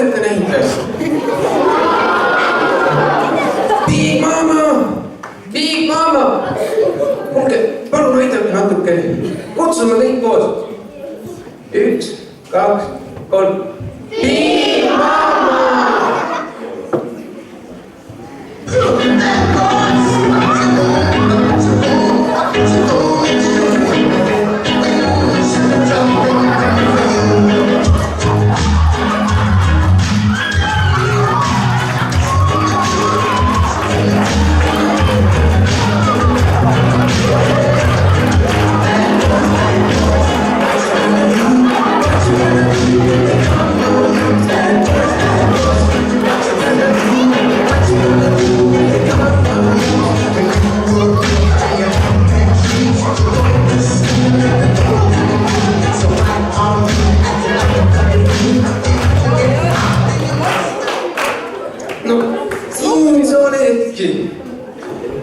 olete näinud? Big Mama! Kuulge, palun aidake natuke. Kutsume kõik koos. 1, 2, 3. Big Mama!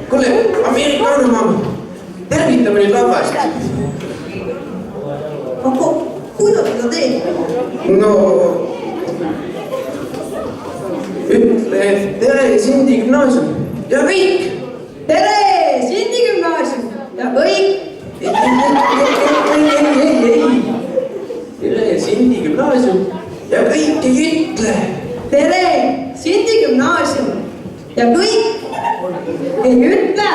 Kuule, Ameerikaana mamma, tervitame nüüd rahvast. Aga kuidas seda teed? No, ütle tere, Sindi gümnaasium ja kõik. Tere, Sindi gümnaasium ja kõik. Ei. Tere, Sindi gümnaasium ja kõik ei ütle. Tere, Sindi gümnaasium ja kõik ei ütle.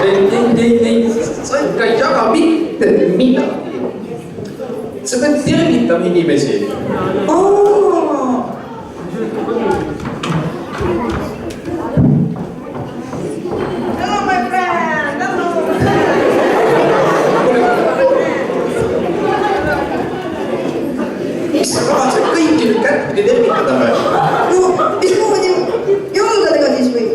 Ei, sa ikka ei jaga mitte midagi. Sa pead tervitama inimesi. Hello, my friend. Hello. Miks sa kavatsed kõiki nüüd kättpidi tervitada või? No, mismoodi jalgadega siis või?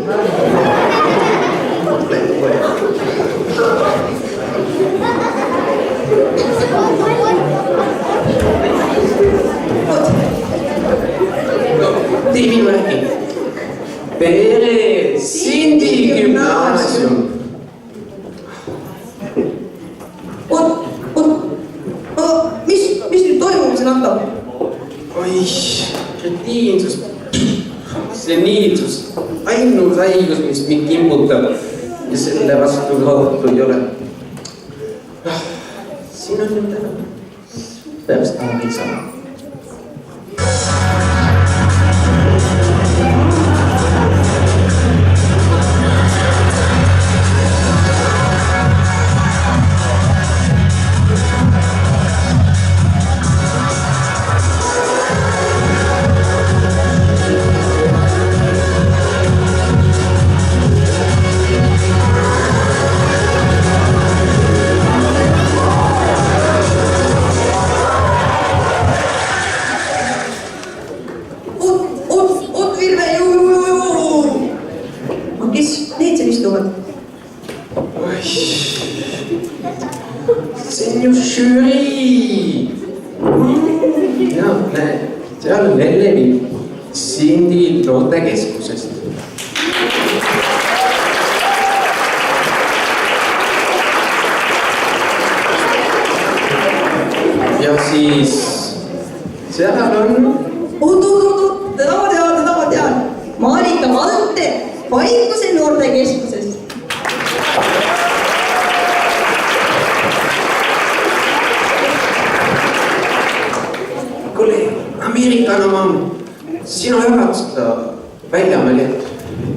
Tee minu äkki. Tere, Sindi gümnaasium. Mis nüüd toimumisel hakkab? Oi, kretiinsus. Seniilsus. Ainus haigus, mis mind kimbutab ja selle vastu rohtu ei ole. Siin on nüüd täna. Pärast tahab sama. See on ju žürii. Ja, näe, seal on Hellevi Sindi noortekeskusest. Ja siis seal on... Teda ma tean. Marika Valte Paikuse noortekeskusest. Ameerikaana mamma, sina jagad seda Väljamäe lehte.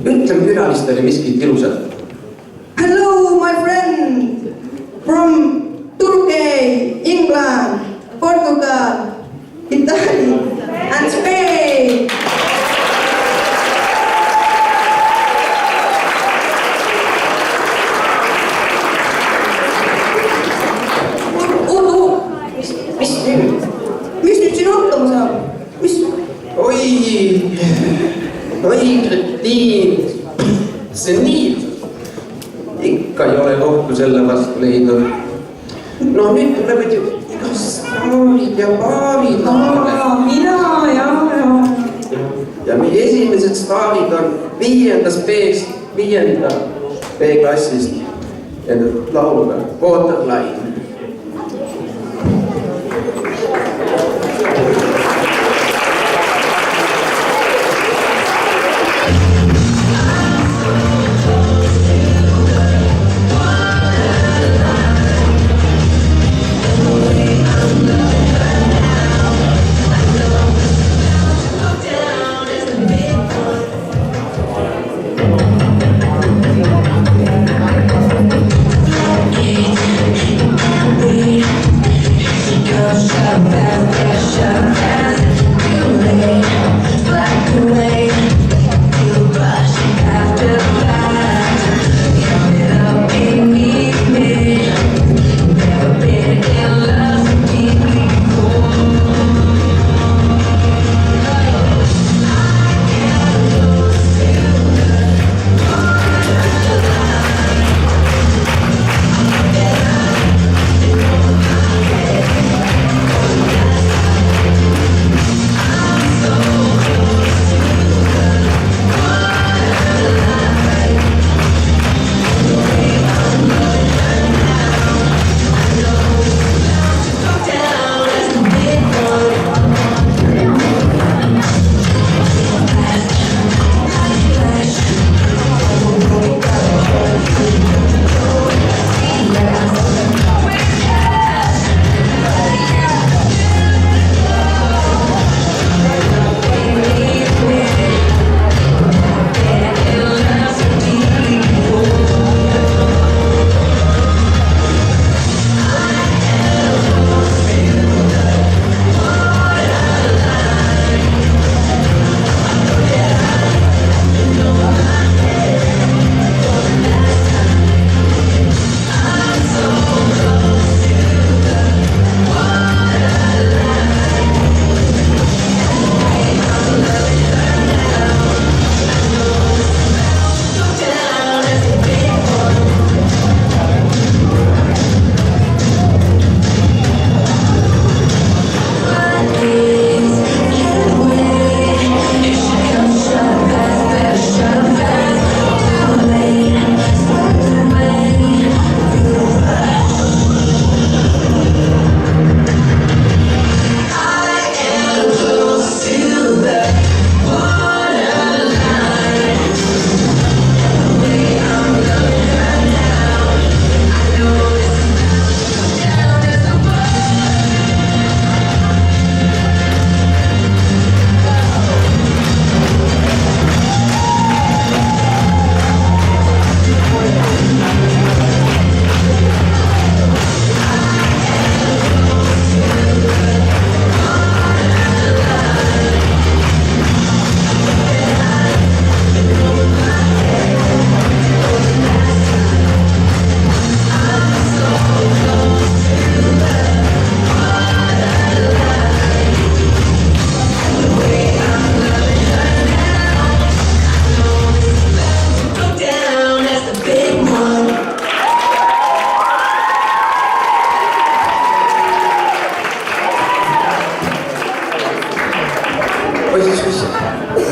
Ütleme külalistele miskit ilusat. Hello, my friend from Turkey, England, Portugal, Italy and Spain. Mis nüüd siin hakkama saab? Oi, kretiin. See on nii. Ikka ei ole kohtu selle vastu leidnud. No nüüd tulevad ju igas staarid ja paarid. Mina, jaa. Ja meie esimesed staarid on 5. B-klassist ja nüüd lauluga Waterline.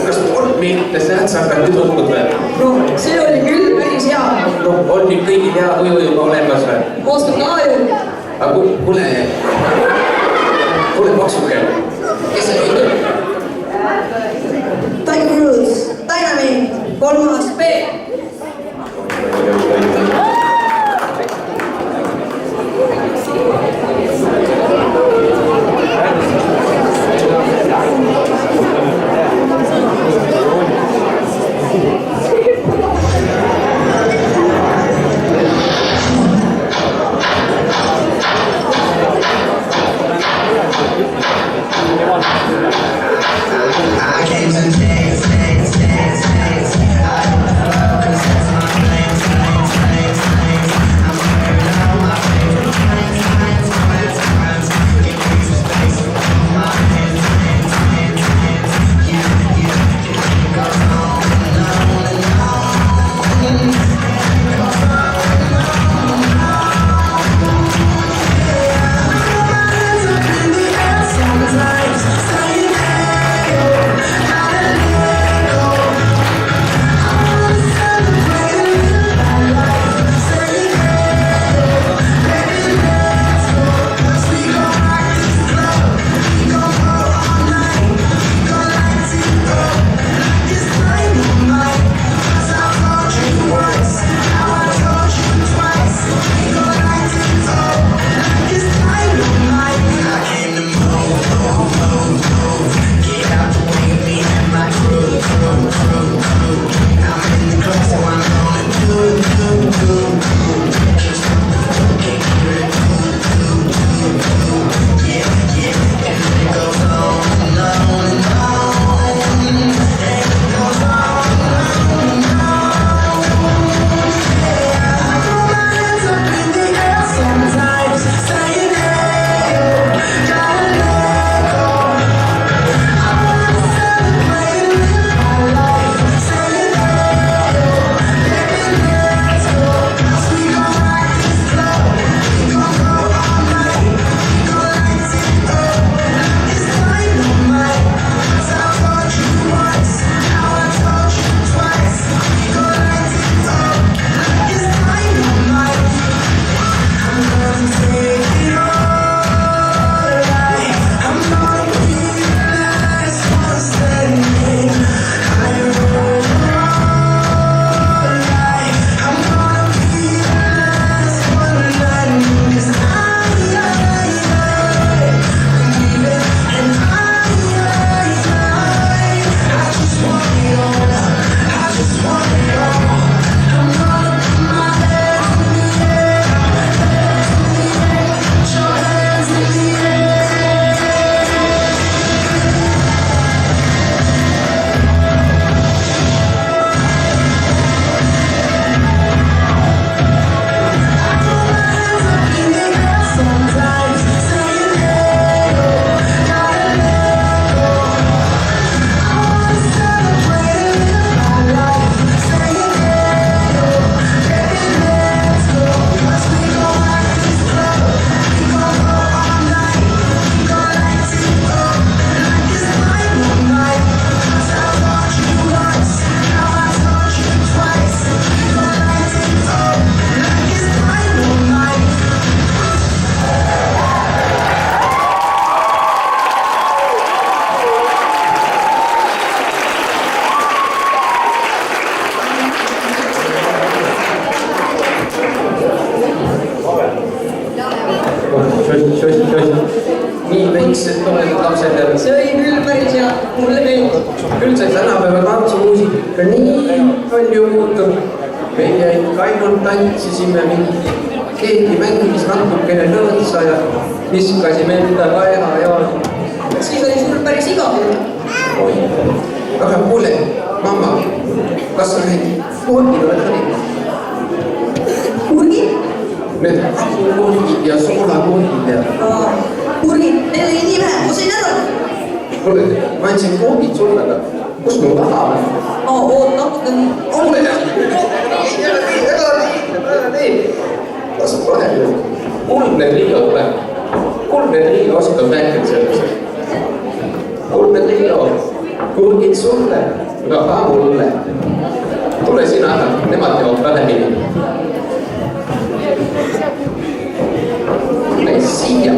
kas 3 minutit näed, sa hakkad nüüd õppud veel? No, see oli küll päris hea. No, on nüüd kõigil hea tuju juba olemas või? Oskan ka ju. Aga kuule maksuke, kes see nüüd on? Tiger Cruise, Dynamite, 3. B. nii väiksed toredad lapsed ja see oli küll päris hea, mulle meeldib. küll see tänapäeva tantsumuusika nii palju muutunud. meie ikka ainult tantsisime, keegi mängis natukene lõõtsa ja viskasime enda kaela ja siis oli sul päris igav. aga kuule, mamma, kas sa need koodid oled valinud? Purgid? Need koodid ja soolakoodid ja... Purgid, need oli nii vähe, ma sain ära. Kuule, ma andsin koodid sulle, aga kus mu taha on? Oot, natuke nii. Kuule, ära tee. Tasub vahel. Kuldne Liilo tuleb. Kuldne Liilo oskab rääkida sellest. Kuldne Liilo. kurgid sulle, raha mulle. Tule sina ära, nemad teevad vähemini. Tule siia.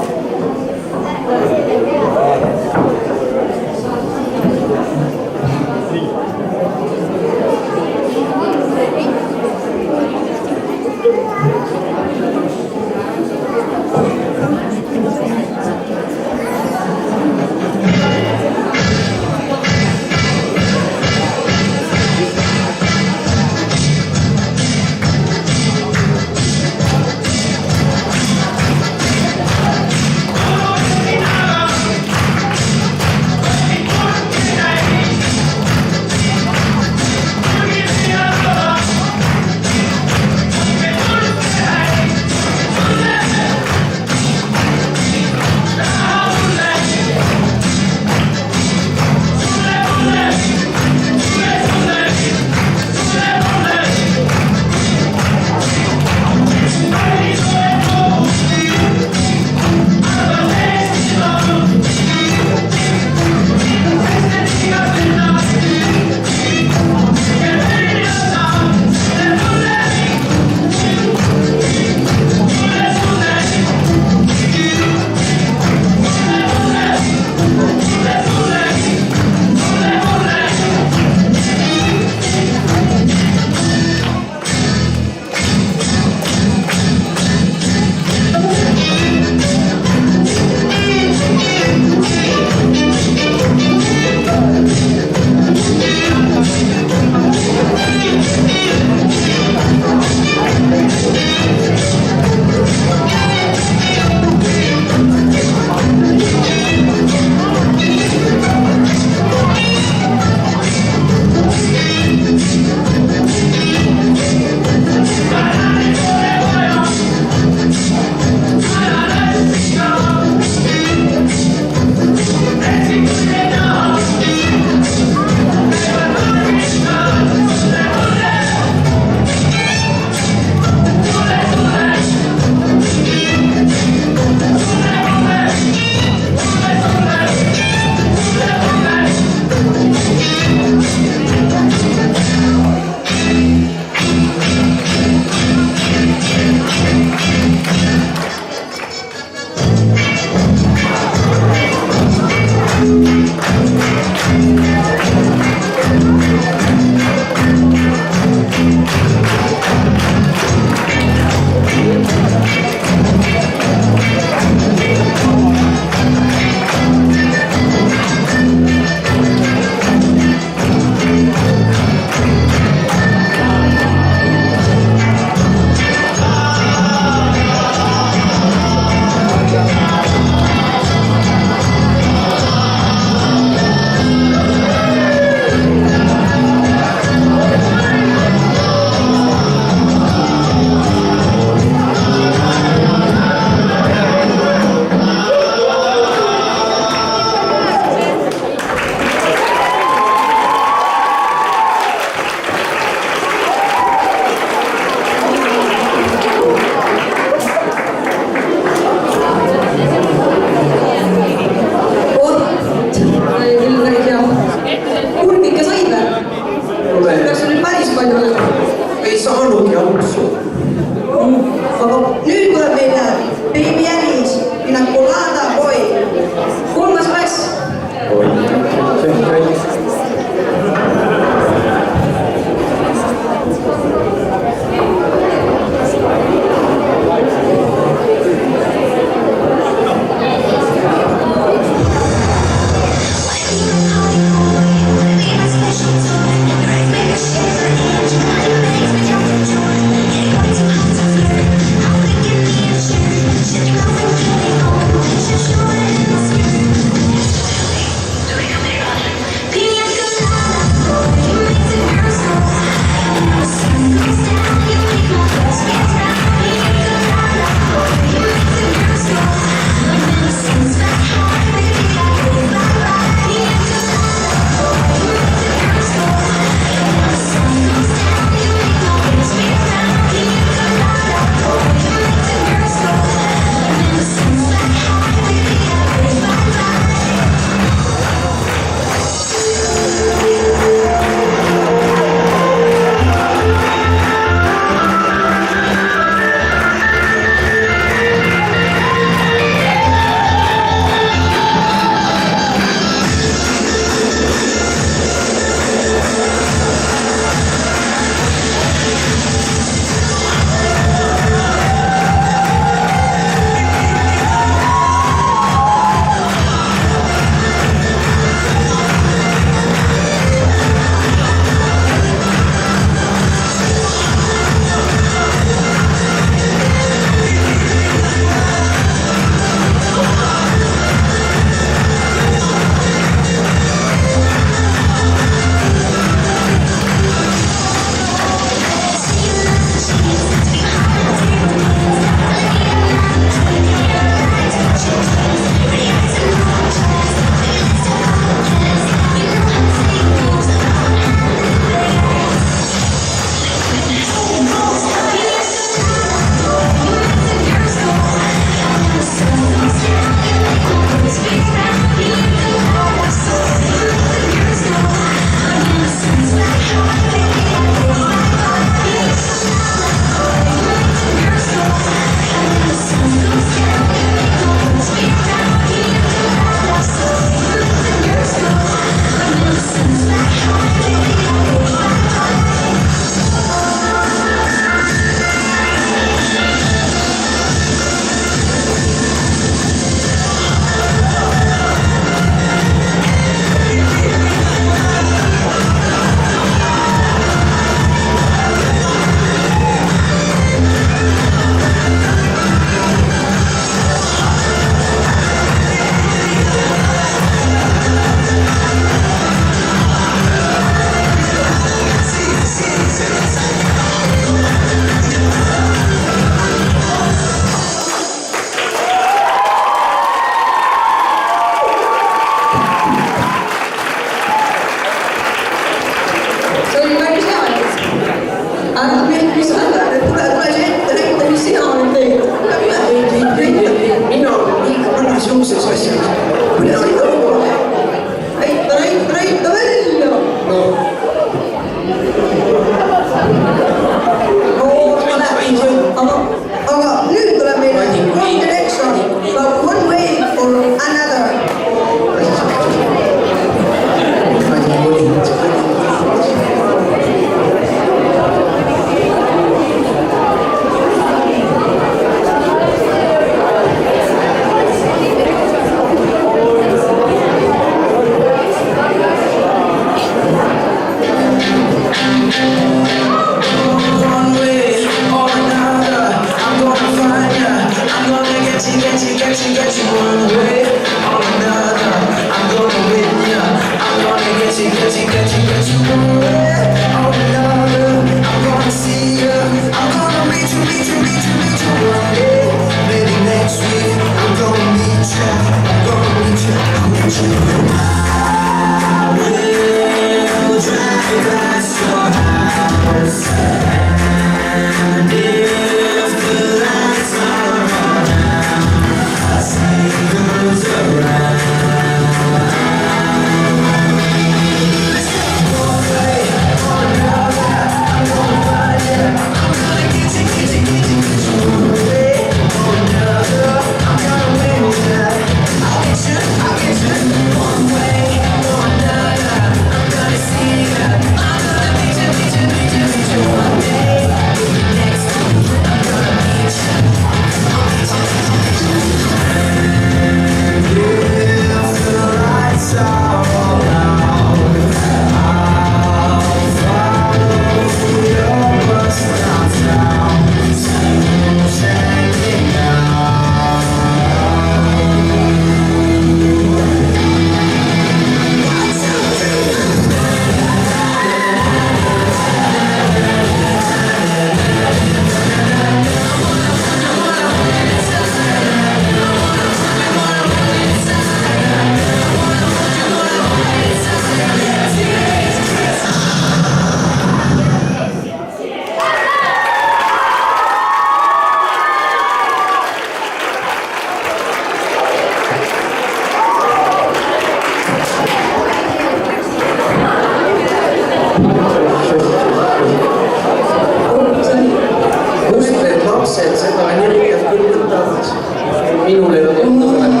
minule nad tunduvale.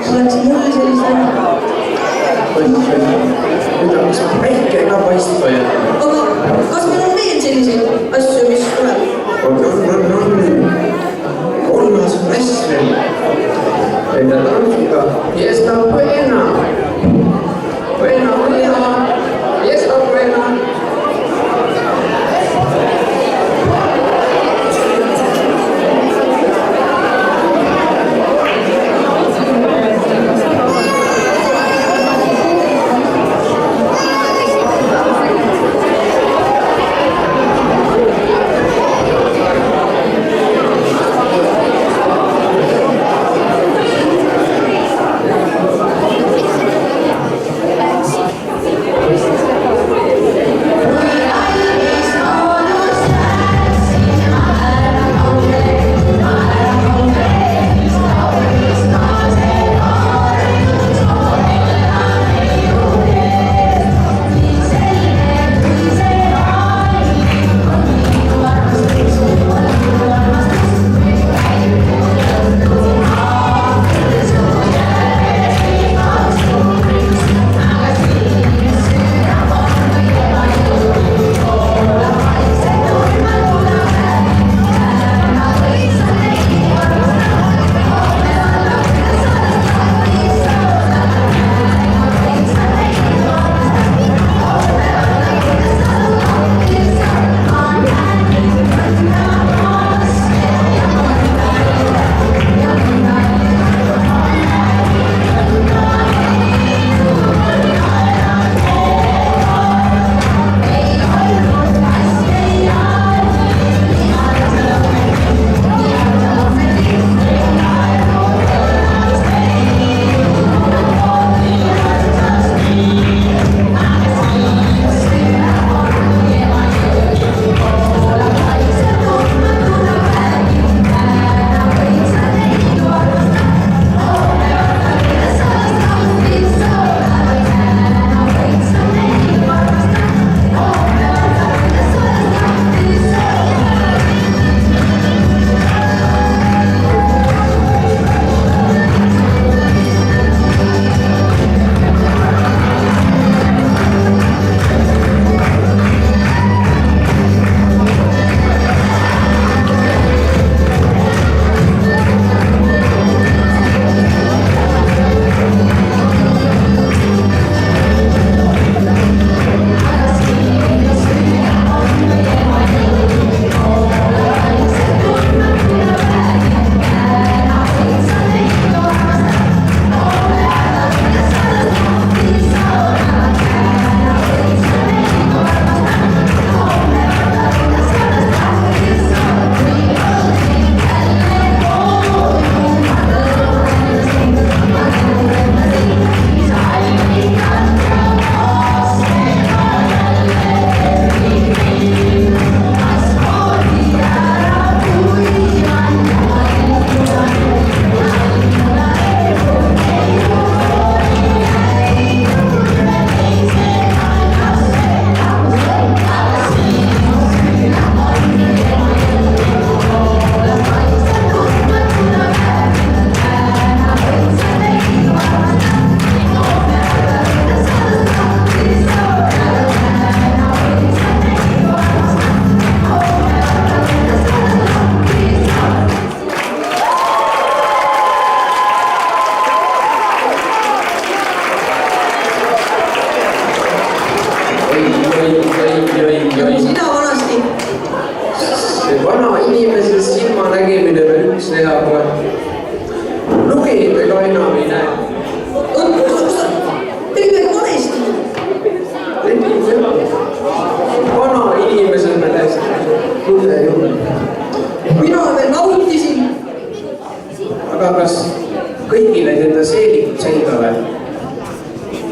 Oleksid mul sellist Mida, kas päike ka paistva ja... Aga kas meil on veel selliseid asju, mis tuleb? On kolmas mäskel. Enda tansiga. Y está buena. Buena, buena. Y está buena.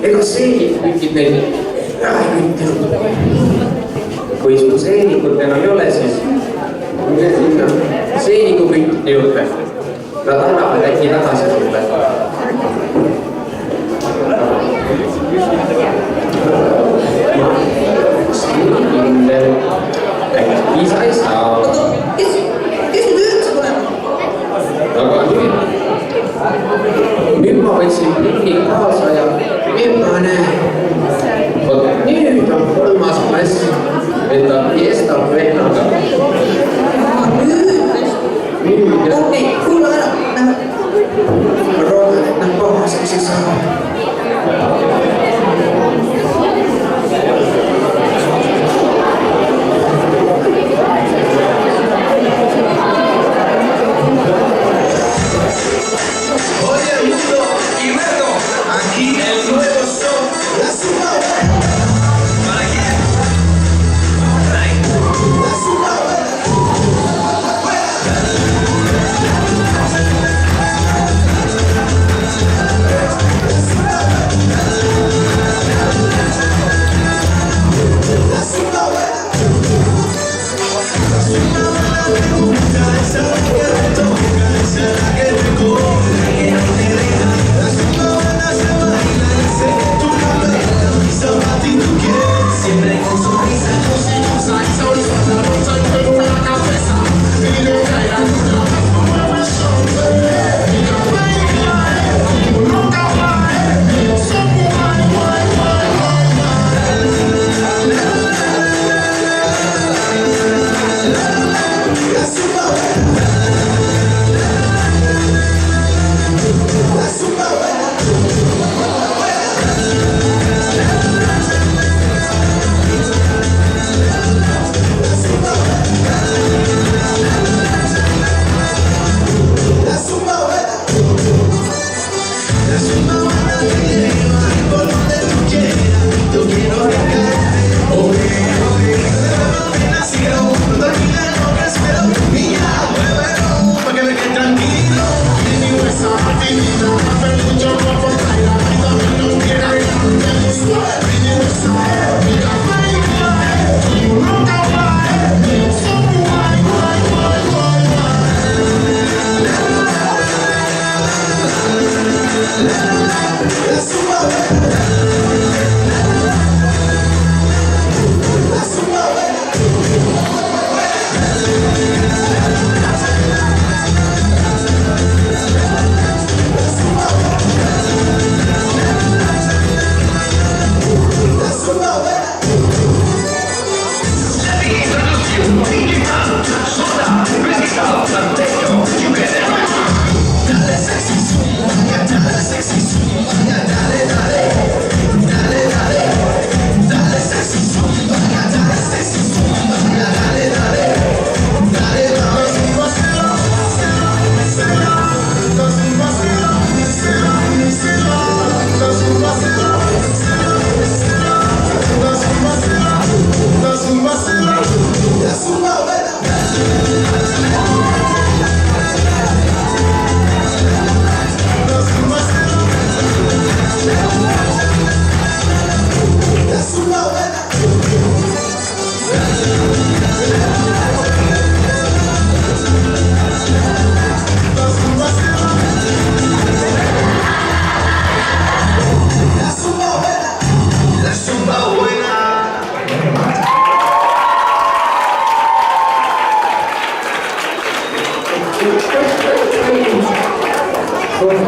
Ega seelik mingid neid ära ei küttinud. Kui sul seelikut enam ei ole, siis seeliku küttide juurde. Nad annavad äkki tagasi sulle. Äkki sa ei saa. Kes nüüd üldse tuleb? Aga nüüd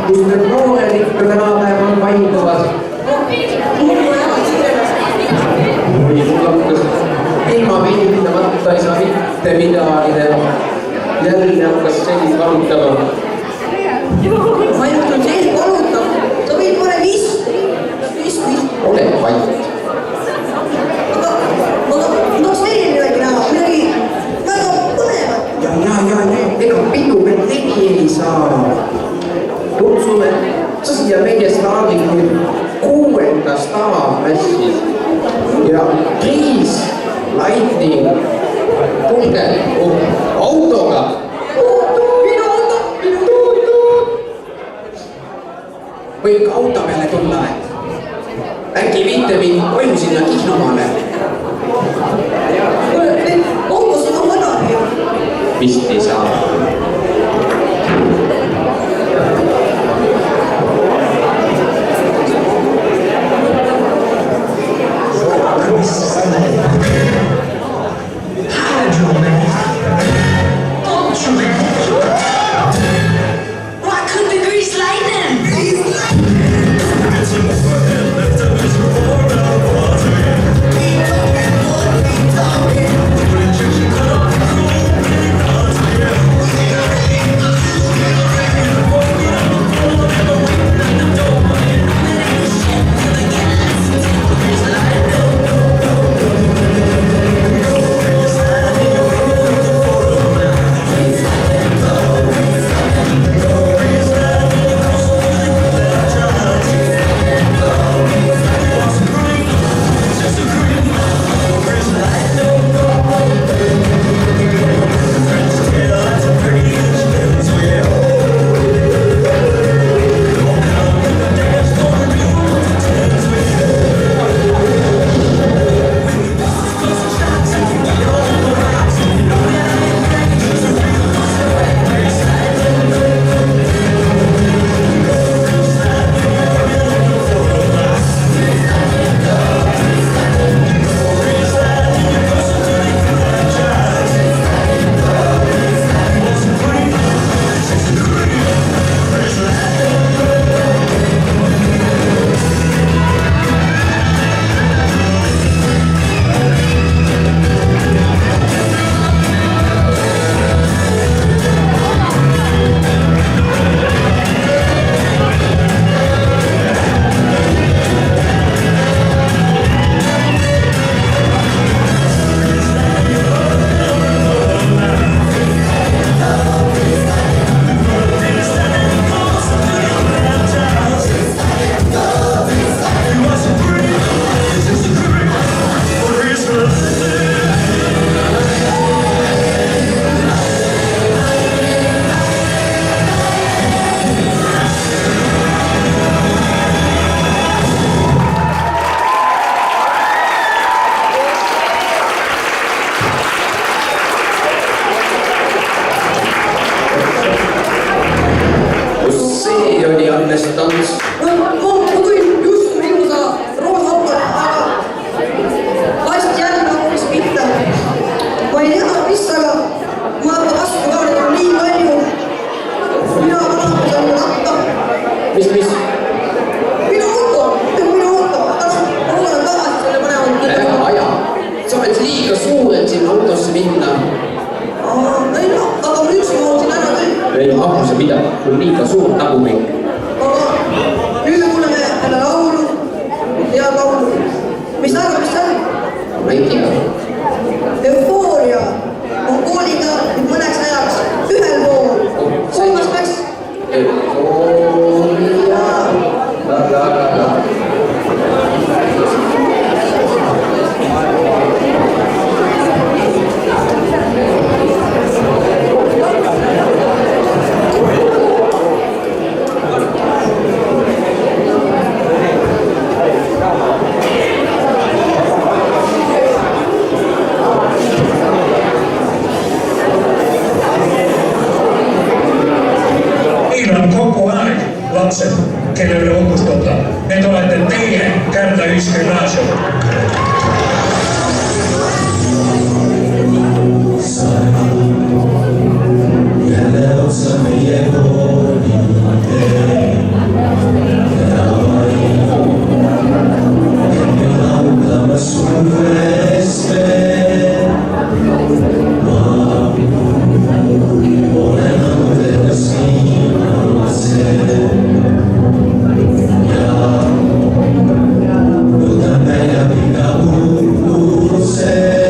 Kus need noored ikka tänapäeval vaidluvad? Või mul hakkas ilma pildamata ei saa mitte midagi teha. Jälle hakkas sellist arutama. Ma ei mõtlen sellist arutama. Sa võid pole vist. Ole vait. Aga selline midagi näha, midagi väga põnevat. Ja, ega pidu veel tegi ei saa. Kutsume siia meie staadioni 6. staavmässi ja Kriis Lightning, tulge autoga. Minu auto. Võib ka auto peale tulla. Äkki viite mind koju sinna Kihnumaale? Autosid on mõnagi. Vist ei saa. tants. no ma tulin just ilusa roosahappat, aga lasti jälle hoopis pihta. Ma ei tea, mis, aga ma hakkan vastu ka, neid on nii palju. Mina vanahkas on nakka. Mis? Minu auto, ma luban tagasi selle panevad. Aja, sa oled liiga suur, et sinna autosse minna. Ei no, aga ma üksi mahusin ära küll. Ei haku see mida, sul liiga suur tagumik. Aga nüüd kuuleme jälle laulu, head laulu. Mis ta arvab, mis ta on? Ma ei tea. Eufooria on kooliga mõneks ajaks ühel pool. Kolmas peaks. Eufooria. La. Lapsed, kellele uhkustada, need olete teie Kärdla ühisgümnaasium. Jälle otsa meie kooli tee. Ja vaid, et me laulame suurest veel. Ma olen õudega siin see.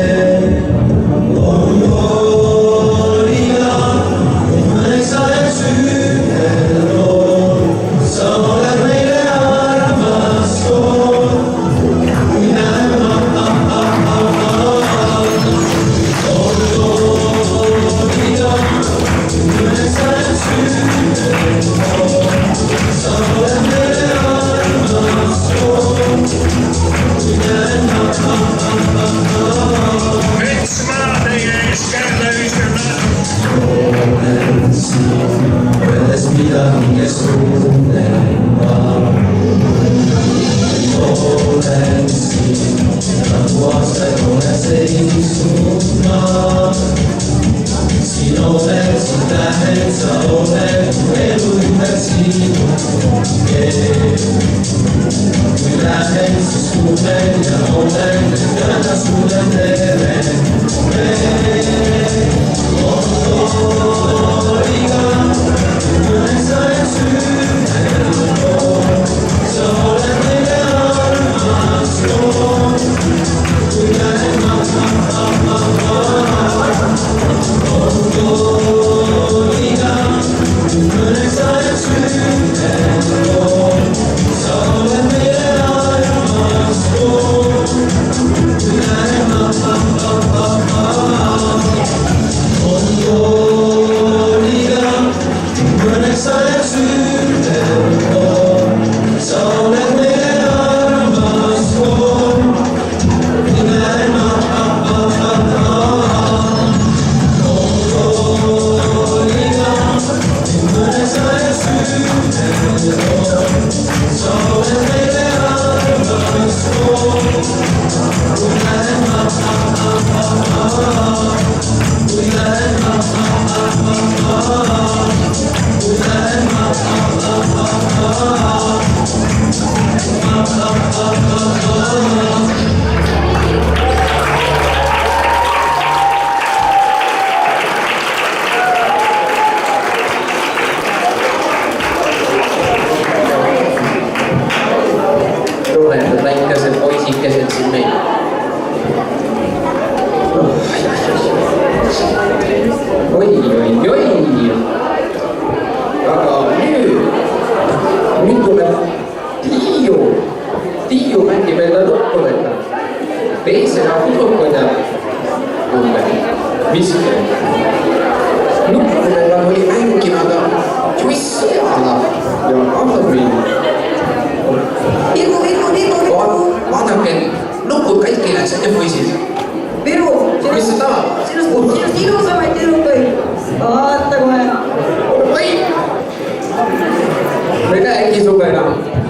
sinuga enam.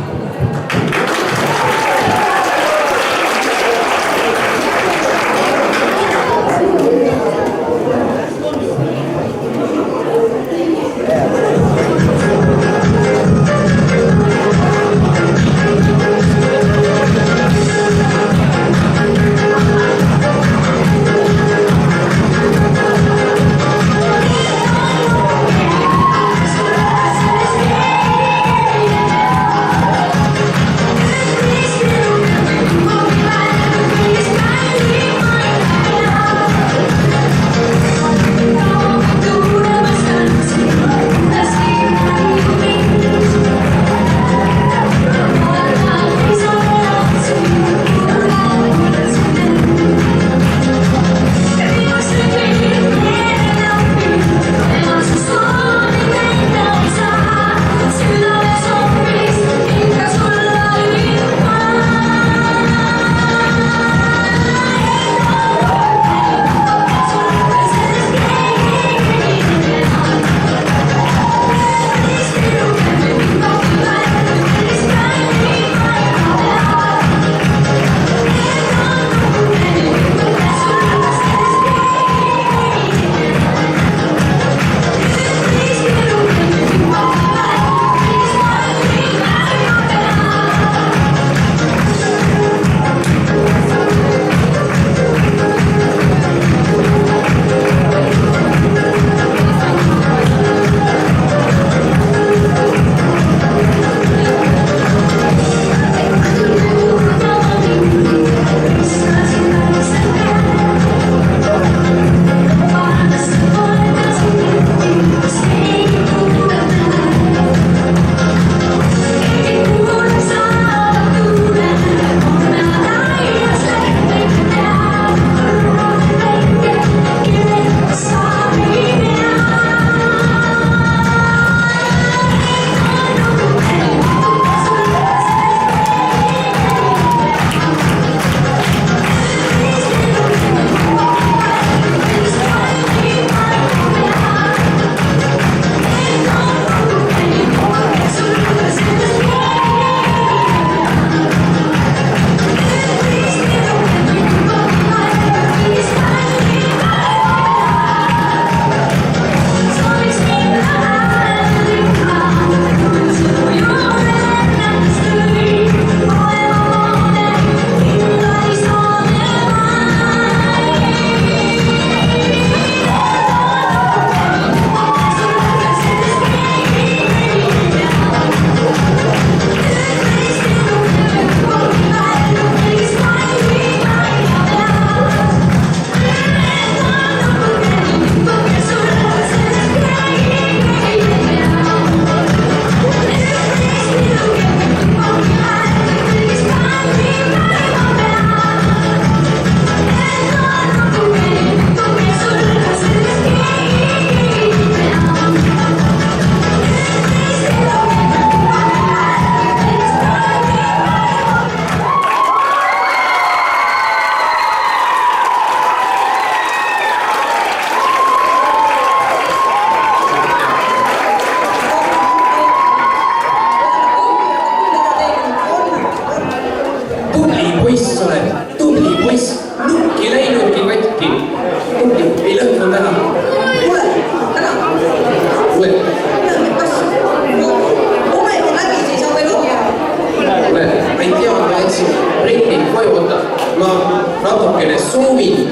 natukene suumin.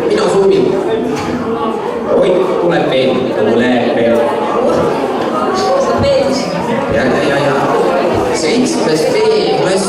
Mina suumin. Oi, tuleb veel. Ja. 7. B-klass.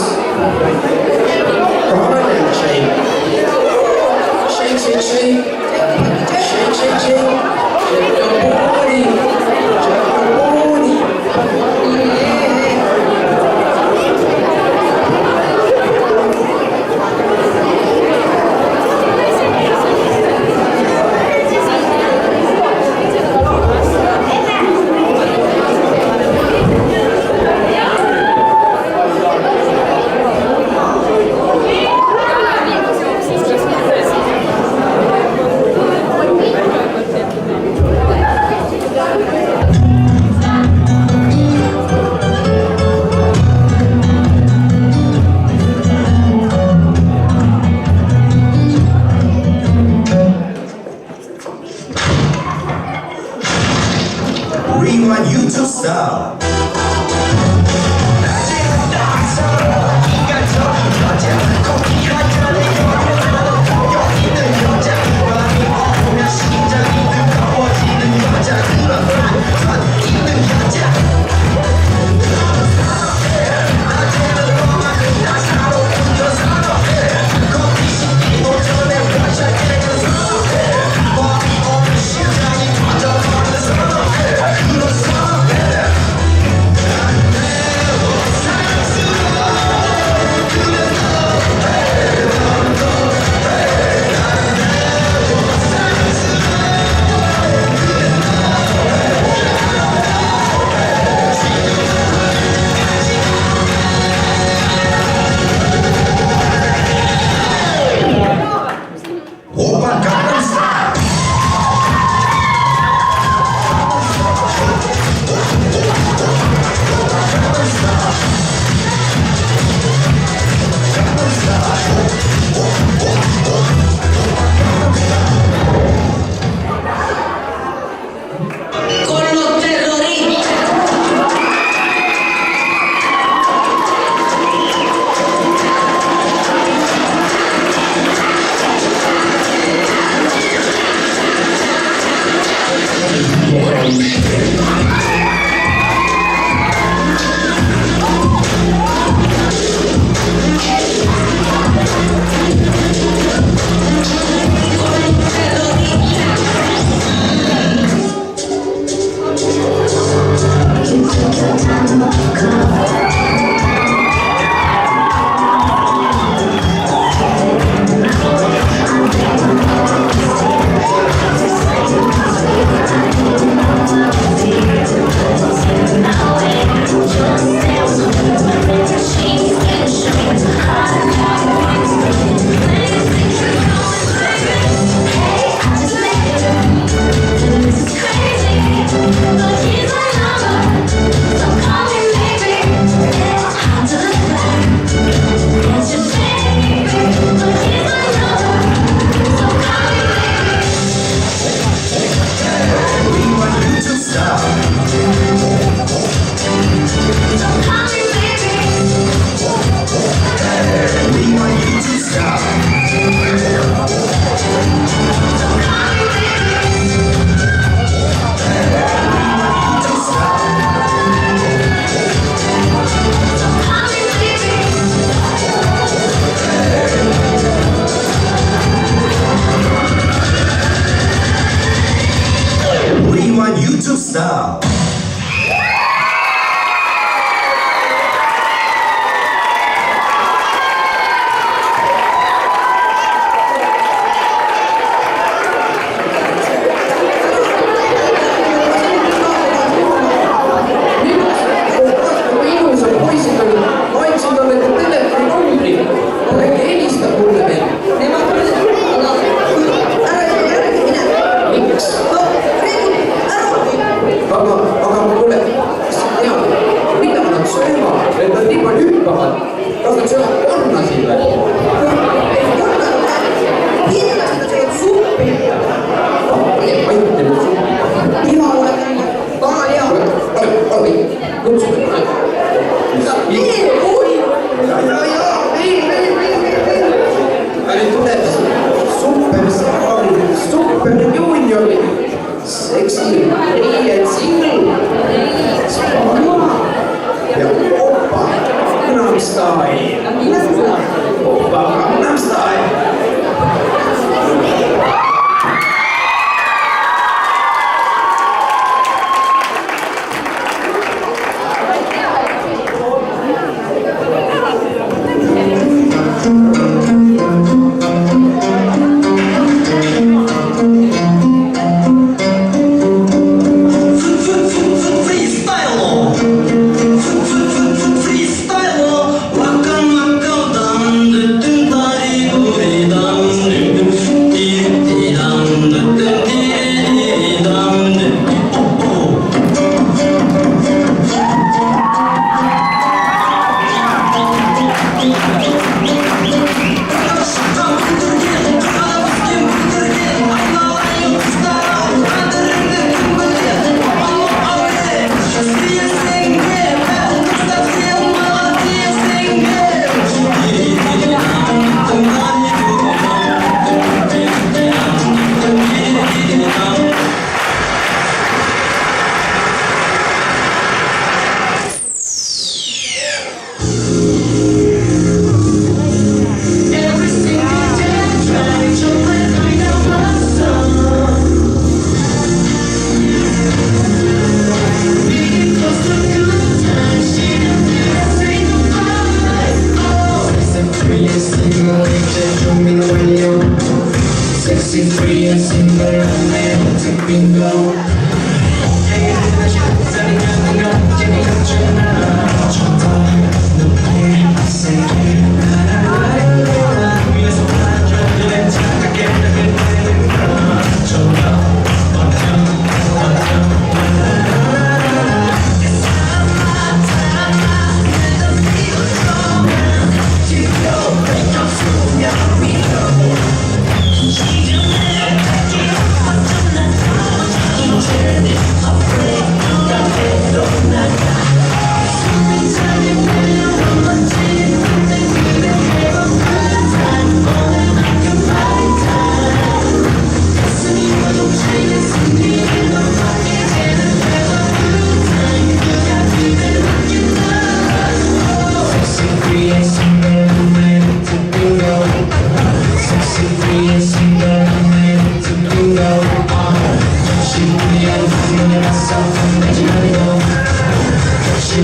She